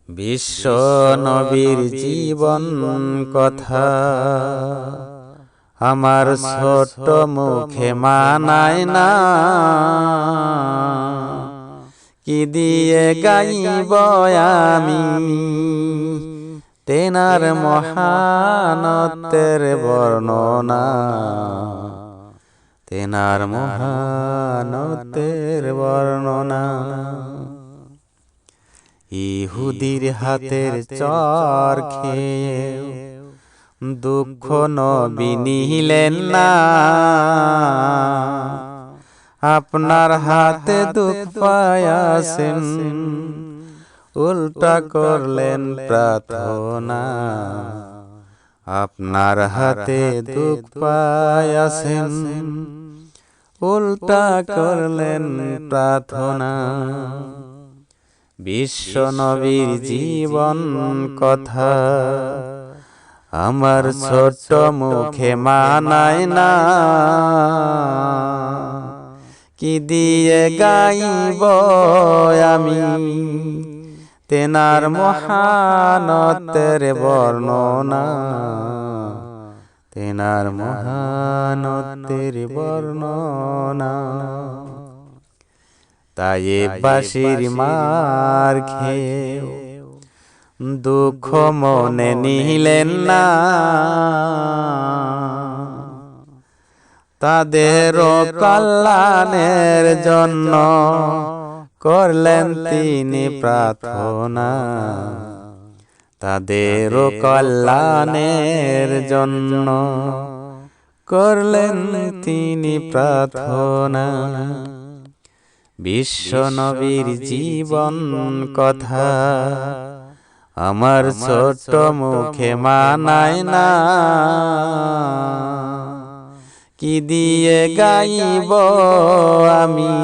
বিশ্ব নবীর জীবন কথা আমার ছোট মুখে মানায় না, কি দিয়ে গাইব আমি তেনার মহানত্বের বর্ণনা, তেনার মহানত্বের বর্ণনা। ইহুদির হাতের চর খেয়ে দুঃখ নবী নিলেন না, আপনার হাতে দুঃখ পায়াছেন উল্টা করলেন প্রার্থনা, আপনার হাতে দুঃখ পায়াছেন উল্টা করলেন প্রার্থনা। বিশ্ব নবীর জীবন কথা আমার ছোট মুখে মানায় না, কি দিয়ে গাইব আমি তেনার মহানত্বের বর্ণনা, তেনার মহানত্বের বর্ণনা। তায়েবাসীর মার খেয়ে দুঃখ মনে নিলেন না, তাদের কল্যাণের জন্য করলেন তিনি প্রার্থনা, তাদের কল্যাণের জন্য করলেন তিনি প্রার্থনা। বিশ্ব নবীর জীবন কথা আমার ছোট মুখে মানায় না, কি দিয়ে গাইব আমি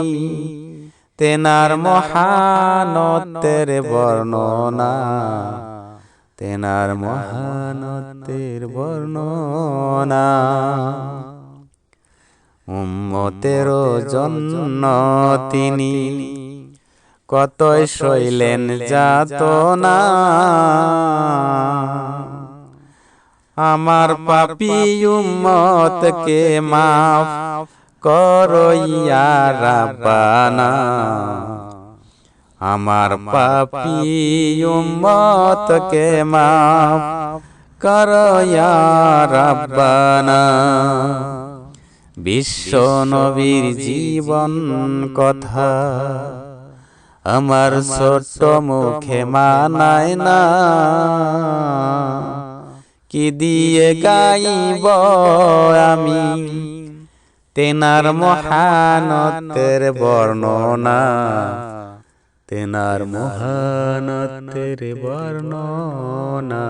তেনার মহানত্বের বর্ণনা, তেনার মহানত্বের বর্ণনা। উম্মতের জন্য তিনি কতই সইলেন যাতনা, আমার পাপী উম্মতকে মাফ করো ইয়া রাব্বানা, আমার পাপী উম্মতকে মাফ করো ইয়া রাব্বানা। বিশ্ব নবীর জীবন কথা আমার ছোট মুখে মানায় না, কি দিয়ে গাইব আমি তেনার মহানত্বের বর্ণনা, তেনার মহানত্বের বর্ণনা।